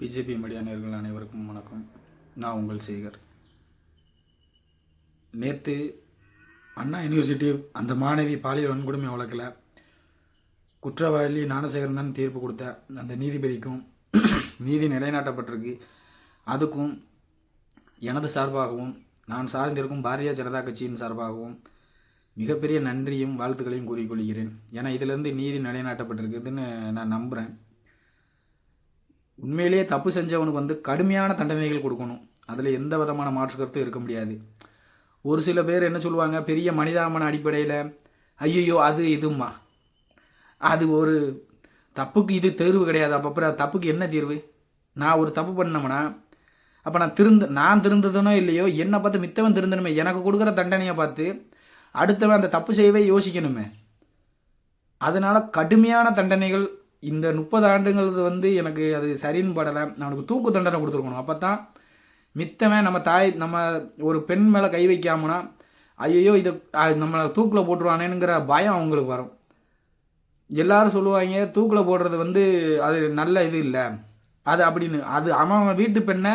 BJP media நேயர்கள் அனைவருக்கும் வணக்கம். நான் உங்கள் சேகர். நேற்று அண்ணா யூனிவர்சிட்டி அந்த மாணவி பாலியல் வன்கொடுமை வழக்கில் குற்றவாளி ஞானசேகரன் தான் தீர்ப்பு கொடுத்த அந்த நீதிபதிக்கும் நீதி நிலைநாட்டப்பட்டிருக்கு. அதுக்கும் எனது சார்பாகவும் நான் சார்ந்திருக்கும் பாரதிய ஜனதா கட்சியின் சார்பாகவும் மிகப்பெரிய நன்றியும் வாழ்த்துக்களையும் கூறிக்கொள்கிறேன். ஏன்னா இதிலிருந்து நீதி நிலைநாட்டப்பட்டிருக்குதுன்னு நான் நம்புகிறேன். உண்மையிலேயே தப்பு செஞ்சவனுக்கு கடுமையான தண்டனைகள் கொடுக்கணும். அதில் எந்த விதமான மாற்று கருத்தும் இருக்க முடியாது. ஒரு சில பேர் என்ன சொல்லுவாங்க, பெரிய மனிதாபன அடிப்படையில் ஐயோ அது இதும்மா, அது ஒரு தப்புக்கு இது தீர்வு கிடையாது. அப்புறம் தப்புக்கு என்ன தீர்வு? நான் ஒரு தப்பு பண்ணோம்னா அப்போ நான் திருந்ததுனோ இல்லையோ, என்னை பார்த்து மித்தவன் திருந்தணுமே. எனக்கு கொடுக்குற தண்டனையை பார்த்து அடுத்தவன் அந்த தப்பு செய்யவே யோசிக்கணுமே. அதனால் கடுமையான தண்டனைகள் இந்த 30 ஆண்டுங்கிறது எனக்கு அது சரின்னு படலை. அவனுக்கு தூக்கு தண்டனை கொடுத்துருக்கணும். அப்போ தான் மித்தவன் நம்ம ஒரு பெண் மேலே கை வைக்காமனா ஐயோ இதை நம்மளை தூக்கில் போட்டுருவானேங்கிற பயம் அவங்களுக்கு வரும். எல்லாரும் சொல்லுவாங்க தூக்கில் போடுறது அது நல்ல இது இல்லை அது அப்படின்னு. அது அவன் வீட்டு பெண்ணை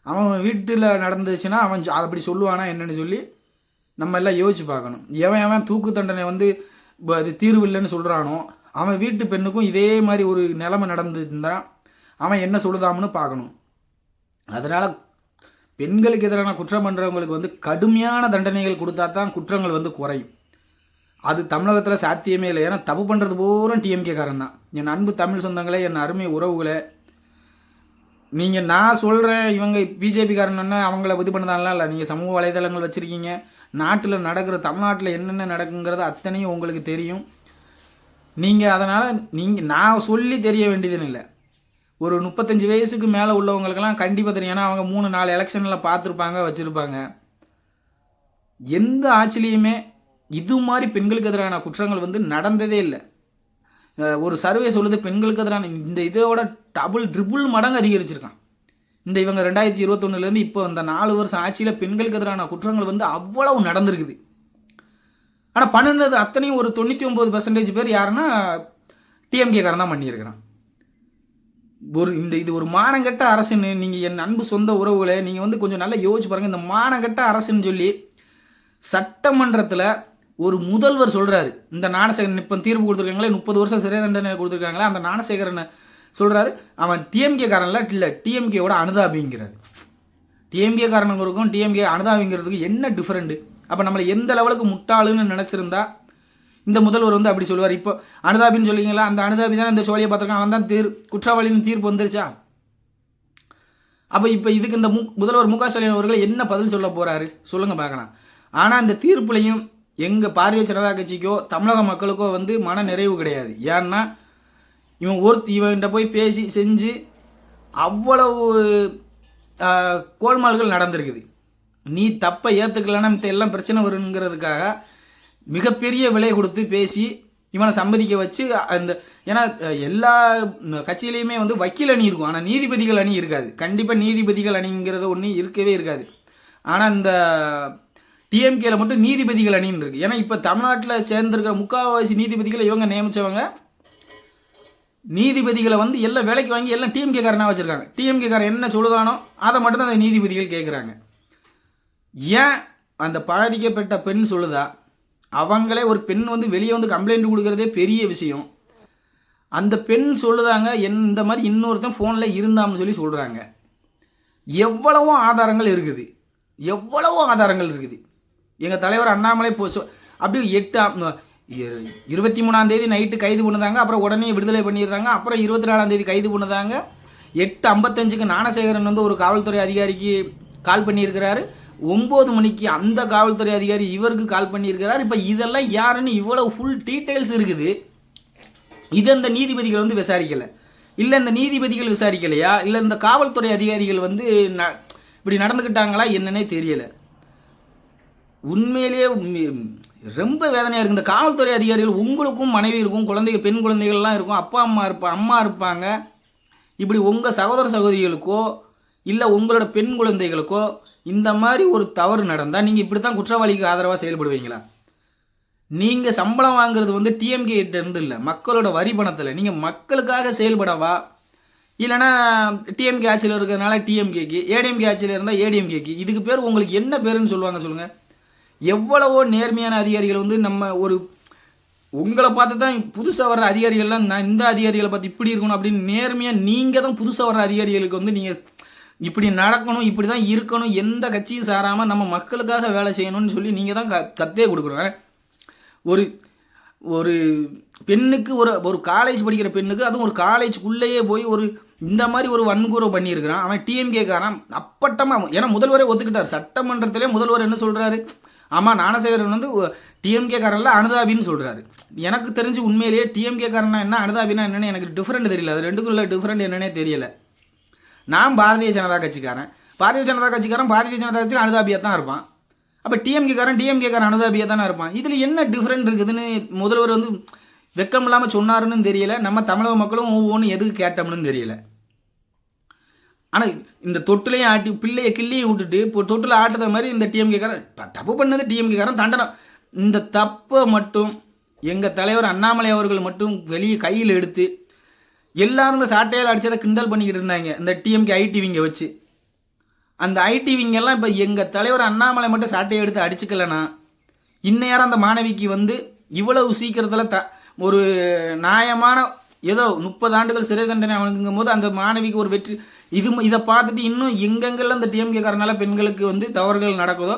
அவன் வீட்டில் நடந்துச்சுன்னா அவன் அப்படி சொல்லுவானா என்னன்னு சொல்லி நம்ம எல்லாம் யோசிச்சு பார்க்கணும். எவன் தூக்கு தண்டனை அது தீர்வு இல்லைன்னு சொல்கிறானோ அவன் வீட்டு பெண்ணுக்கும் இதே மாதிரி ஒரு நிலைமை நடந்துருந்தான் அவன் என்ன சொல்லுதாம்னு பார்க்கணும். அதனால் பெண்களுக்கு எதிரான குற்றம் பண்ணுறவங்களுக்கு கடுமையான தண்டனைகள் கொடுத்தா தான் குற்றங்கள் குறையும். அது தமிழகத்தில் சாத்தியமே இல்லை. ஏன்னா தப்பு பண்ணுறது பூரா டிஎம்கே காரன் தான். என் அன்பு தமிழ் சொந்தங்களே, என் அருமை உறவுகளை, நீங்கள் நான் சொல்கிறேன் இவங்க பிஜேபி காரன்னா அவங்கள இது பண்ணதாலாம் இல்லை. நீங்கள் சமூக வலைதளங்கள் வச்சுருக்கீங்க. நாட்டில் நடக்கிற தமிழ்நாட்டில் என்னென்ன நடக்குங்கிறது அத்தனையும் உங்களுக்கு தெரியும். அதனால் நான் சொல்லி தெரிய வேண்டியதுன்னு இல்லை. ஒரு 35 வயசுக்கு மேலே உள்ளவங்களுக்கெல்லாம் கண்டிப்பாக தெரியும். ஏன்னா அவங்க 3-4 எலெக்ஷனில் பார்த்துருப்பாங்க, வச்சுருப்பாங்க. எந்த ஆட்சிலையுமே இது மாதிரி பெண்களுக்கு எதிரான குற்றங்கள் நடந்ததே இல்லை. ஒரு சர்வே சொல்லுது பெண்களுக்கு எதிரான இந்த இதோட ட்ரிபிள் மடங்கு அதிகரிச்சிருக்கான். இவங்க 2021 இப்போ இந்த 4 வருஷம் ஆட்சியில் பெண்களுக்கு எதிரான குற்றங்கள் அவ்வளவு நடந்திருக்குது. ஆனால் பண்ணுனது அத்தனையும் ஒரு 99% பேர் யாருன்னா டிஎம்கே காரன் தான் பண்ணியிருக்கிறான். இது ஒரு மானங்கெட்ட அரசுன்னு நீங்கள் என் அன்பு சொந்த உறவுகளை நீங்கள் கொஞ்சம் நல்லா யோசிச்சு பாருங்கள். இந்த மானங்கெட்ட அரசுன்னு சொல்லி சட்டமன்றத்தில் ஒரு முதல்வர் சொல்கிறாரு. இந்த ஞானசேகரன் இப்போ தீர்ப்பு கொடுத்துருக்காங்களே, 30 வருஷம் சிறை தண்டனை கொடுத்துருக்காங்களே, அந்த ஞானசேகரனை சொல்கிறாரு அவன் டிஎம்கே காரன்ல இல்லை, டிஎம்கேவோட அனுதாபிங்கிறார். டிஎம்கே காரனுங்களுக்கும் டிஎம்கே அனுதாபிங்கிறதுக்கு என்ன டிஃப்ரெண்ட்டு? அப்போ நம்மளை எந்த லெவலுக்கு முட்டாளுன்னு நினச்சிருந்தா இந்த முதல்வர் அப்படி சொல்லுவார். இப்போ அனுதாபின்னு சொல்லிங்களா, அந்த அனுதாபி தான் இந்த சோழியை பார்த்துருக்கான், அவன் தான் குற்றவாளின்னு தீர்ப்பு வந்துருச்சா? அப்போ இப்போ இதுக்கு இந்த முதல்வர் மு க ஸ்டாலின் அவர்கள் என்ன பதில் சொல்ல போகிறாரு சொல்லுங்கள் பார்க்கலாம். ஆனால் இந்த தீர்ப்புலையும் எங்கள் பாரதிய ஜனதா கட்சிக்கோ தமிழக மக்களுக்கோ மன நிறைவு கிடையாது. ஏன்னா இவன்கிட்ட போய் பேசி செஞ்சு அவ்வளவு கோல்மால்கள் நடந்திருக்குது. நீ தப்பை ஏற்றுக்கலன்னா மித்த எல்லாம் பிரச்சனை வருங்கிறதுக்காக மிகப்பெரிய விலை கொடுத்து பேசி இவனை சம்மதிக்க வச்சு ஏன்னா எல்லா கட்சியிலையுமே வக்கீல் அணி இருக்கும், ஆனால் நீதிபதிகள் அணி இருக்காது. கண்டிப்பாக நீதிபதிகள் அணிங்கிறது ஒன்று இருக்கவே இருக்காது. ஆனால் இந்த டிஎம்கேல மட்டும் நீதிபதிகள் அணின்னு இருக்குது. ஏன்னா இப்போ தமிழ்நாட்டில் சேர்ந்திருக்கிற முக்கால்வாசி நீதிபதிகளை இவங்க நியமித்தவங்க நீதிபதிகளை எல்லாம் வேலைக்கு வாங்கி எல்லாம் டிஎம்கே காரனாக வச்சுருக்காங்க. டிஎம்கே காரன் என்ன சொல்லுதானோ அதை மட்டும்தான் அந்த நீதிபதிகள் கேட்குறாங்க. ஏன் அந்த பாதிக்கப்பட்ட பெண் சொல்லுதா, அவங்களே ஒரு பெண் வெளியே கம்ப்ளைண்ட் கொடுக்குறதே பெரிய விஷயம். அந்த பெண் சொல்லுதாங்க இந்த மாதிரி இன்னொருத்தன் ஃபோனில் இருந்தான்னு சொல்லி சொல்கிறாங்க. எவ்வளவோ ஆதாரங்கள் இருக்குது, எவ்வளவோ ஆதாரங்கள் இருக்குது. எங்கள் தலைவர் அண்ணாமலை அப்படி 23ஆம் தேதி நைட்டு கைது பண்ணுதாங்க, அப்புறம் உடனே விடுதலை பண்ணிடுறாங்க. அப்புறம் 24ஆம் தேதி கைது பண்ணுதாங்க. 8:55க்கு ஞானசேகரன் ஒரு காவல்துறை அதிகாரிக்கு கால் பண்ணியிருக்கிறாரு. 9 மணிக்கு அந்த காவல்துறை அதிகாரி இவருக்கு கால் பண்ணியிருக்கிறார். இப்போ இதெல்லாம் யாருன்னு இவ்வளவு ஃபுல் டீட்டெயில்ஸ் இருக்குது. இது அந்த நீதிபதிகள் விசாரிக்கலை, இல்லை இந்த நீதிபதிகள் விசாரிக்கலையா, இல்லை இந்த காவல்துறை அதிகாரிகள் இப்படி நடந்துக்கிட்டாங்களா என்னன்னே தெரியலை. உண்மையிலேயே ரொம்ப வேதனையாக இருக்குது. இந்த காவல்துறை அதிகாரிகள் உங்களுக்கும் மனைவி இருக்கும், குழந்தைகள் பெண் குழந்தைகள்லாம் இருக்கும், அப்பா அம்மா இருப்பாங்க. இப்படி உங்கள் சகோதர சகோதரிகளுக்கோ இல்லை உங்களோட பெண் குழந்தைகளுக்கோ இந்த மாதிரி ஒரு தவறு நடந்தால் நீங்கள் இப்படி தான் குற்றவாளிக்கு ஆதரவாக செயல்படுவீங்களா? நீங்கள் சம்பளம் வாங்குறது டிஎம்கே கிட்ட இருந்து இல்லை, மக்களோட வரி பணத்தில். நீங்கள் மக்களுக்காக செயல்படவா இல்லைன்னா டிஎம்கே ஆட்சியில் இருக்கிறதுனால டிஎம்கேக்கு, ஏடிஎம்கே ஆட்சியில் இருந்தால் ஏடிஎம்கேக்கு. இதுக்கு பேர் உங்களுக்கு என்ன பேருன்னு சொல்லுவாங்க சொல்லுங்கள்? எவ்வளவோ நேர்மையான அதிகாரிகள் வந்து நம்ம ஒரு உங்களை பார்த்து தான் புதுசாக வர்ற அதிகாரிகள்லாம் நான் இந்த அதிகாரிகளை பார்த்து இப்படி இருக்கணும் அப்படின்னு நேர்மையாக நீங்கள் தான் புதுசாக வர்ற அதிகாரிகளுக்கு வந்து நீங்கள் இப்படி நடக்கணும், இப்படி தான் இருக்கணும், எந்த கட்சியும் சாராமல் நம்ம மக்களுக்காக வேலை செய்யணும்னு சொல்லி நீங்கள் தான் கத்தே கொடுக்குறோம். ஒரு ஒரு பெண்ணுக்கு ஒரு காலேஜ் படிக்கிற பெண்ணுக்கு, அதுவும் ஒரு காலேஜுக்குள்ளேயே போய் ஒரு இந்த மாதிரி ஒரு வன்கூரை பண்ணியிருக்கிறான். அவன் டிஎம்கேக்காரன் அப்பட்டமாக. ஏன்னா முதல்வரே ஒத்துக்கிட்டார். சட்டமன்றத்திலே முதல்வர் என்ன சொல்கிறாரு? ஆமாம், ஞானசேகரன் வந்து டிஎம்கேக்காரனில் அனுதாபின்னு சொல்கிறாரு. எனக்கு தெரிஞ்சு உண்மையிலேயே டிஎம்கேக்காரனா என்ன, அனுதாபினா என்னென்னு எனக்கு டிஃப்ரெண்ட் தெரியல. அது ரெண்டுக்குள்ள டிஃப்ரெண்ட் என்னன்னே தெரியலை. நான் பாரதிய ஜனதா கட்சிக்காரன். பாரதிய ஜனதா கட்சிக்கு அனுதாபியாக தான் இருப்பான். அப்போ டிஎம்கேக்காரன் அனுதாபியாக தானே இருப்பான். இதில் என்ன டிஃப்ரெண்ட் இருக்குதுன்னு முதல்வர் வந்து வெக்கம் இல்லாமல் சொன்னாருன்னு தெரியல. நம்ம தமிழக மக்களும் ஒவ்வொன்றும் எதுக்கு கேட்டோம்னு தெரியல. ஆனால் இந்த தொட்டிலையும் ஆட்டி பிள்ளையை கிள்ளையும் விட்டுட்டு இப்போ தொட்டில் ஆட்டுற மாதிரி இந்த டிஎம்கேக்காரன் தப்பு பண்ணது. டிஎம்கேக்காரன் தண்டனை. இந்த தப்பை மட்டும் எங்கள் தலைவர் அண்ணாமலை அவர்கள் மட்டும் வெளியே கையில் எடுத்து எல்லாரும் இந்த சாட்டையால் அடித்ததை கிண்டல் பண்ணிக்கிட்டு இருந்தாங்க இந்த டிஎம்கே ஐடிவிங்க வச்சு. அந்த ஐடிவிங்கெல்லாம் இப்போ எங்கள் தலைவர் அண்ணாமலை மட்டும் சாட்டையை எடுத்து அடிச்சுக்கலன்னா இன்னும் அந்த மாணவிக்கு வந்து இவ்வளவு சீக்கிரத்தில் ஒரு நியாயமான ஏதோ 30 ஆண்டுகள் சிறை தண்டனை அவனுங்கும் போது அந்த மாணவிக்கு ஒரு வெற்றி. இதை பார்த்துட்டு இன்னும் எங்கெங்கெல்லாம் இந்த டிஎம்கேக்காரனால பெண்களுக்கு வந்து தவறுகள் நடக்குதோ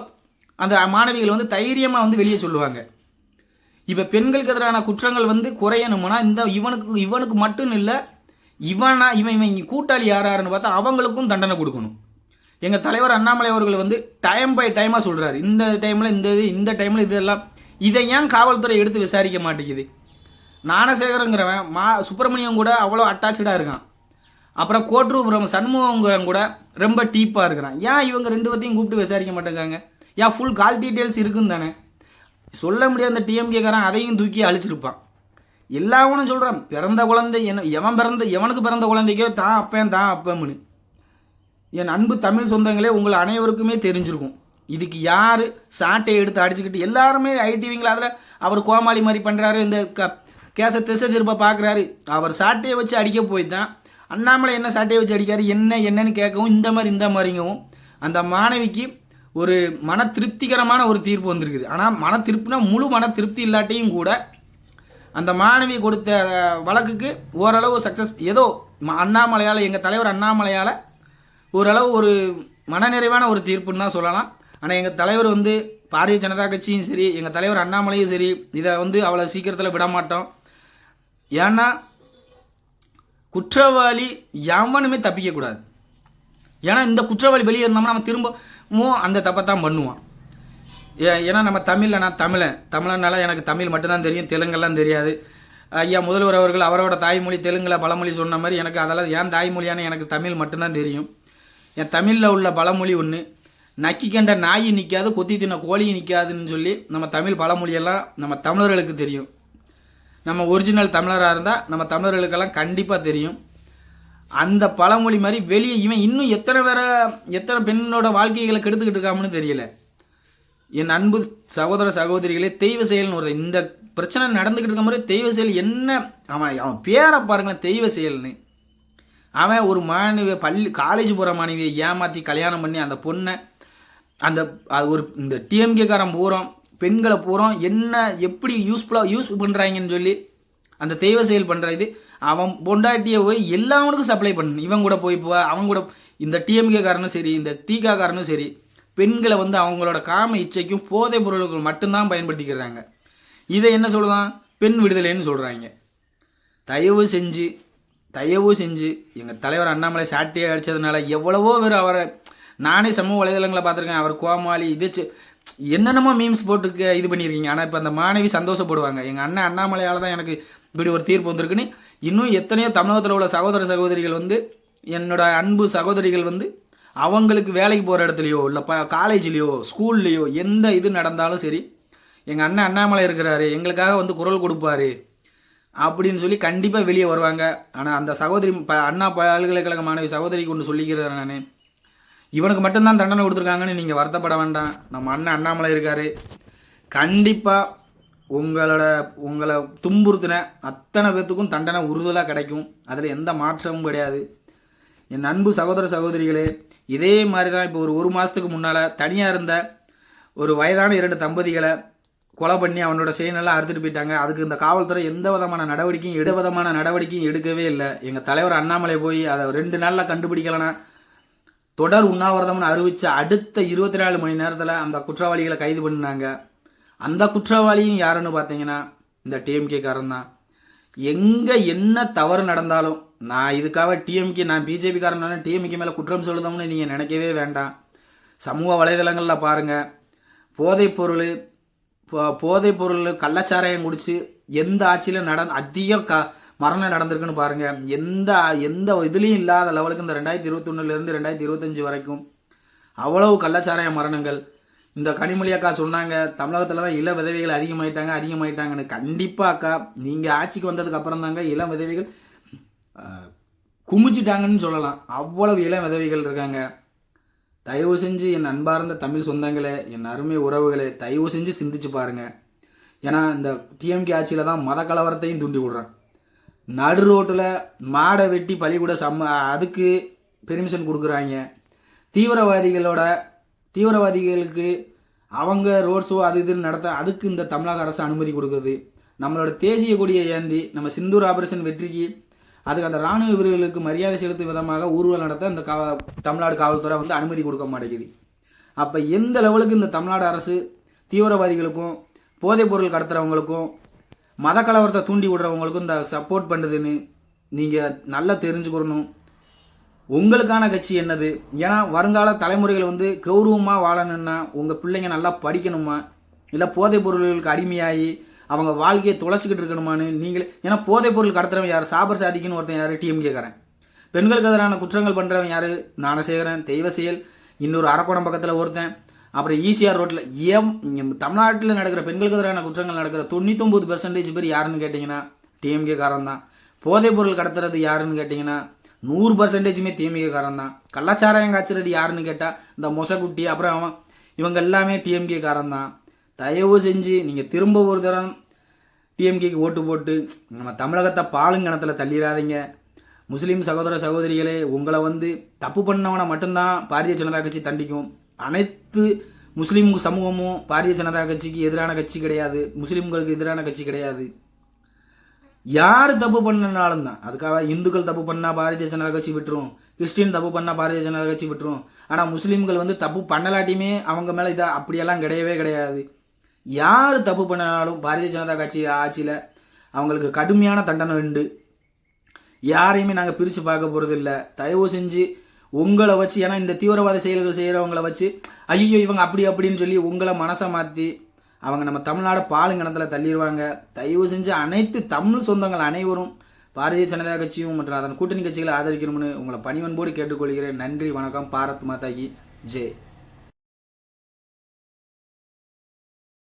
அந்த மாணவிகள் வந்து தைரியமாக வந்து வெளியே சொல்லுவாங்க. இப்போ பெண்களுக்கு எதிரான குற்றங்கள் வந்து குறையணும்னா இந்த இவனுக்கு மட்டும் இல்லை, இவன் கூட்டாளி யாருன்னு பார்த்தா அவங்களுக்கும் தண்டனை கொடுக்கணும். எங்கள் தலைவர் அண்ணாமலை அவர்கள் வந்து டைம் பை டைமாக சொல்கிறாரு, இந்த டைமில் இந்த டைமில் இதெல்லாம். இதை ஏன் காவல்துறை எடுத்து விசாரிக்க மாட்டேங்குது? ஞானசேகரங்கிறவன் சுப்பிரமணியம் கூட அவ்வளோ அட்டாச்சாக இருக்கான். அப்புறம் கோட்ரூபுரம் சண்முகங்கிறவன் கூட ரொம்ப டீப்பாக இருக்கிறான். ஏன் இவங்க 2 பேர்த்தையும் கூப்பிட்டு விசாரிக்க மாட்டேங்காங்க? ஏன் ஃபுல் கால் டீட்டெயில்ஸ் இருக்குன்னு தானே சொல்ல முடியாது. அந்த டிஎம்கேக்காரன் அதையும் தூக்கி அழிச்சிருப்பான். எல்லாவனும் சொல்கிறான் பிறந்த குழந்தை எவனுக்கு பிறந்த குழந்தைக்கோ தான் அப்பன்னு. என் அன்பு தமிழ் சொந்தங்களே, உங்களை அனைவருக்குமே தெரிஞ்சிருக்கும் இதுக்கு யார் சாட்டையை எடுத்து அடிச்சுக்கிட்டு. எல்லாருமே ஐடிவிங்களா அதில் அவர் கோமாளி மாதிரி பண்ணுறாரு, இந்த கேஸை திசை திருப்ப பார்க்குறாரு. அவர் சாட்டையை வச்சு அடிக்க போய் தான் அண்ணாமலை என்ன சாட்டையை வச்சு அடிக்காரு என்னன்னு கேட்கவும் இந்த மாதிரிங்கவும் அந்த மாணவிக்கு ஒரு மன திருப்திகரமான ஒரு தீர்ப்பு வந்திருக்குது. ஆனால் மன திருப்தினா முழு மன திருப்தி இல்லாட்டையும் கூட அந்த மாணவி கொடுத்த வழக்குக்கு ஓரளவு சக்ஸஸ். ஏதோ அண்ணாமலையால், எங்கள் தலைவர் அண்ணாமலையால் ஓரளவு ஒரு மனநிறைவான ஒரு தீர்ப்புன்னு தான் சொல்லலாம். ஆனால் எங்கள் தலைவர் வந்து பாரதிய ஜனதா கட்சியும் சரி, எங்கள் தலைவர் அண்ணாமலையும் சரி, இதை வந்து அவ்வளோ சீக்கிரத்தில் விட மாட்டோம். ஏன்னா குற்றவாளி எவனுமே தப்பிக்கக்கூடாது. ஏன்னா இந்த குற்றவாளி வெளியே இருந்தோம்னா நம்ம திரும்பவும் அந்த தப்பை தான் பண்ணுவான். ஏன்னா நம்ம நான் தமிழனால எனக்கு தமிழ் மட்டும்தான் தெரியும், தெலுங்கெல்லாம் தெரியாது. ஐயா முதல்வர் அவர்கள் அவரோட தாய்மொழி தெலுங்கில் பழமொழி சொன்ன மாதிரி எனக்கு அதெல்லாம் ஏன் தாய்மொழியான எனக்கு தமிழ் மட்டும்தான் தெரியும். என் தமிழில் உள்ள பழமொழி ஒன்று, நக்கி கண்ட நாய் நிற்காது கொத்தி தின்ன கோழி நிற்காதுன்னு சொல்லி நம்ம தமிழ் பழமொழியெல்லாம் நம்ம தமிழர்களுக்கு தெரியும். நம்ம ஒரிஜினல் தமிழராக இருந்தால் நம்ம தமிழர்களுக்கெல்லாம் கண்டிப்பாக தெரியும். அந்த பழமொழி மாதிரி வெளியே இவன் இன்னும் எத்தனை பெண்ணோட வாழ்க்கைகளை கெடுத்துக்கிட்டு இருக்காமனு தெரியல. என் அன்பு சகோதர சகோதரிகளே, தெய்வ செயல்னு ஒரு இந்த பிரச்சனை நடந்துக்கிட்டு இருக்க மாதிரி தெய்வ செயல் என்ன, அவன் பேரை பாருங்களேன், தெய்வ செயல்னு. அவன் ஒரு மாணவியை காலேஜ் போகிற மாணவியை ஏமாற்றி கல்யாணம் பண்ணி அந்த பொண்ணை ஒரு இந்த டிஎம்கேக்காரன் பூரம் பெண்களை பூரம் என்ன எப்படி யூஸ் பண்ணுறாங்கன்னு சொல்லி அந்த தெய்வ செயல் பண்ணுற இது. அவன் பொண்டாட்டியை போய் எல்லாவனுக்கும் சப்ளை பண்ணணும். இவன் கூட போய் அவன் கூட இந்த டிஎம்கேக்காரனும் சரி, இந்த தீகாக்காரனும் சரி, பெண்களை வந்து அவங்களோட காம இச்சைக்கும் போதைப் பொருட்கள் மட்டும்தான் பயன்படுத்திக்கிறாங்க. இதை என்ன சொல்லுதான், பெண் விடுதலைன்னு சொல்கிறாங்க. தயவு செஞ்சு எங்கள் தலைவர் அண்ணாமலை சாட்டையை அடித்ததுனால எவ்வளவோ பேர் அவரை, நானே சமூக வலைதளங்களை பார்த்துருக்கேன், அவர் கோமாளி இது என்னென்னமோ மீம்ஸ் போட்டு இது பண்ணியிருக்கீங்க. ஆனால் இப்போ அந்த மாணவி சந்தோஷப்படுவாங்க, எங்கள் அண்ணாமலையால் தான் எனக்கு இப்படி ஒரு தீர்ப்பு வந்திருக்குன்னு. இன்னும் எத்தனையோ தமிழகத்தில் உள்ள சகோதர சகோதரிகள் வந்து, என்னோட அன்பு சகோதரிகள் வந்து அவங்களுக்கு வேலைக்கு போகிற இடத்துலையோ இல்லை காலேஜ்லேயோ ஸ்கூல்லையோ எந்த இது நடந்தாலும் சரி, எங்கள் அண்ணாமலை இருக்கிறாரு, எங்களுக்காக வந்து குரல் கொடுப்பாரு அப்படின்னு சொல்லி கண்டிப்பாக வெளியே வருவாங்க. ஆனால் அந்த சகோதரி அண்ணா பல்கலைக்கழக மாணவி சகோதரிக்கு ஒன்று சொல்லிக்கிறேன் நான், இவனுக்கு மட்டும்தான் தண்டனை கொடுத்துருக்காங்கன்னு நீங்கள் வருத்தப்பட வேண்டாம். நம்ம அண்ணாமலை இருக்கார், கண்டிப்பாக உங்களை துன்புறுத்தின அத்தனை பேர்த்துக்கும் தண்டனை உறுதலாக கிடைக்கும். அதில் எந்த மாற்றமும் கிடையாது. என் அன்பு சகோதர சகோதரிகளே, இதே மாதிரி தான் இப்போ ஒரு மாதத்துக்கு முன்னால் தனியாக இருந்த ஒரு வயதான 2 தம்பதிகளை கொலை பண்ணி அவனோட செயினெல்லாம் அறுத்துட்டு போயிட்டாங்க. அதுக்கு இந்த காவல்துறை எந்த விதமான நடவடிக்கையும் எடுக்கவே இல்லை. எங்கள் தலைவர் அண்ணாமலை போய் அதை 2 நாளில் கண்டுபிடிக்கலன்னா தொடர் உண்ணாவிரதம்னு அறிவித்த அடுத்த 24 மணி நேரத்தில் அந்த குற்றவாளிகளை கைது பண்ணினாங்க. அந்த குற்றவாளியும் யாருன்னு பார்த்தீங்கன்னா இந்த டிஎம்கே காரன் தான். எங்கே என்ன தவறு நடந்தாலும் நான் இதுக்காக நான் பிஜேபி காரனால டிஎம்கே மேலே குற்றம் சொல்லுதோம்னு நீங்கள் நினைக்கவே வேண்டாம். சமூக வலைதளங்களில் பாருங்கள், போதைப் பொருள் கள்ளச்சாராயம் குடித்து எந்த ஆட்சியில் அதிக மரணம் நடந்திருக்குன்னு பாருங்கள். எந்த இதுலேயும் இல்லாத லெவலுக்கு இந்த 2021 2025 வரைக்கும் அவ்வளவு கள்ளச்சாராய மரணங்கள். இந்த கனிமொழி அக்கா சொன்னாங்க, தமிழகத்தில் தான் இளம் விதவைகள் அதிகமாயிட்டாங்கன்னு. கண்டிப்பாக அக்கா, நீங்கள் ஆட்சிக்கு வந்ததுக்கு அப்புறம் தாங்க இளம் விதவைகள் குமிச்சிட்டாங்கன்னு சொல்லலாம். அவ்வளவு இளம் விதவைகள் இருக்காங்க. தயவு செஞ்சு என் அன்பார்ந்த தமிழ் சொந்தங்களே, என் அருமை உறவுகளே, தயவு செஞ்சு சிந்திச்சு பாருங்கள். ஏன்னா இந்த டிஎம்கே ஆட்சியில் தான் மத கலவரத்தையும் தூண்டி விடுறேன். நடு ரோட்டில் மாடை வெட்டி பள்ளிக்கூட அதுக்கு பெர்மிஷன் கொடுக்குறாங்க. தீவிரவாதிகளுக்கு அவங்க ரோட் ஷோ அது இதுன்னு நடத்த அதுக்கு இந்த தமிழக அரசு அனுமதி கொடுக்குது. நம்மளோட தேசிய கொடியை ஏந்தி நம்ம சிந்தூர் ஆபரேஷன் வெற்றிக்கு அதுக்கு அந்த இராணுவ வீரர்களுக்கு மரியாதை செலுத்தும் விதமாக ஊர்வலம் நடத்த இந்த தமிழ்நாடு காவல்துறை வந்து அனுமதி கொடுக்க மாட்டேங்குது. அப்போ எந்த லெவலுக்கு இந்த தமிழ்நாடு அரசு தீவிரவாதிகளுக்கும் போதைப் பொருள் கடத்துறவங்களுக்கும் மத கலவரத்தை தூண்டி விடுறவங்களுக்கும் இந்த சப்போர்ட் பண்ணுறதுன்னு நீங்கள் நல்லா தெரிஞ்சுக்கணும். உங்களுக்கான கட்சி என்னது? ஏன்னா வருங்கால தலைமுறைகள் வந்து கௌரவமாக வாழணும்னா உங்கள் பிள்ளைங்க நல்லா படிக்கணுமா, இல்லை போதைப் பொருள்களுக்கு அடிமையாகி அவங்க வாழ்க்கையை தொலைச்சிக்கிட்டு இருக்கணுமான்னு நீங்களே. ஏன்னா போதைப் பொருள் கடத்துறவன் யார்? சாபர் சாதிக்குன்னு ஒருத்தன் யார்? டிஎம்கேக்காரன். பெண்களுக்கு எதிரான குற்றங்கள் பண்ணுறவன் யார்? ஞானசேகரன், தெய்வ செயல், இன்னொரு அரக்கோணம் பக்கத்தில் ஒருத்தன், அப்புறம் ஈசிஆர் ரோட்டில். தமிழ்நாட்டில் நடக்கிற பெண்களுக்கு எதிரான குற்றங்கள் நடக்கிற 99% பேர் யாருன்னு கேட்டிங்கன்னா டிஎம்கே காரன் தான். போதைப் பொருள் கடத்துறது யாருன்னு கேட்டிங்கன்னா 100% டிஎம்கே காரன் தான். கள்ளச்சாராயம் காய்ச்சறது யாருன்னு கேட்டால் இந்த மொசக்குட்டி, அப்புறம் இவங்க எல்லாமே டிஎம்கே காரன் தான். தயவு செஞ்சு நீங்கள் திரும்ப ஒரு தரம் டிஎம்கேக்கு ஓட்டு போட்டு நம்ம தமிழகத்தை பாலுங்கணத்தில் தள்ளிடாதீங்க. முஸ்லீம் சகோதர சகோதரிகளே, உங்களை வந்து தப்பு பண்ணவனை மட்டும்தான் பாரதிய ஜனதா கட்சி தண்டிக்கும். அனைத்து முஸ்லீம் சமூகமும் பாரதிய ஜனதா கட்சிக்கு எதிரான கட்சி கிடையாது, முஸ்லீம்களுக்கு எதிரான கட்சி கிடையாது. யார் தப்பு பண்ணனாலும் தான். அதுக்காக இந்துக்கள் தப்பு பண்ணால் பாரதிய ஜனதா கட்சி விட்டுரும், கிறிஸ்டின் தப்பு பண்ணால் பாரதிய ஜனதா கட்சி விட்டுரும். ஆனால் முஸ்லீம்கள் வந்து தப்பு பண்ணலாட்டியுமே அவங்க மேலே அப்படியெல்லாம் கிடையவே கிடையாது. யார் தப்பு பண்ணனாலும் பாரதிய ஜனதா கட்சி ஆட்சியில் அவங்களுக்கு கடுமையான தண்டனை உண்டு. யாரையுமே நாங்கள் பிரித்து பார்க்க போகிறது இல்லை. தயவு செஞ்சு உங்களை வச்சு, ஏன்னா இந்த தீவிரவாத செயல்கள் செய்கிறவங்கள வச்சு ஐயோ இவங்க அப்படின்னு சொல்லி உங்களை மனசை மாற்றி அவங்க நம்ம தமிழ்நாடு பாலுங்கணத்தில் தள்ளிடுவாங்க. தயவு செஞ்சு அனைத்து தமிழ் சொந்தங்கள் அனைவரும் பாரதிய ஜனதா கட்சியும் மற்றும் அதன் கூட்டணி கட்சிகளை ஆதரிக்கணும்னு உங்களை பணிவன்போடு கேட்டுக்கொள்கிறேன். நன்றி, வணக்கம். பாரத் மாதா கி ஜெய்.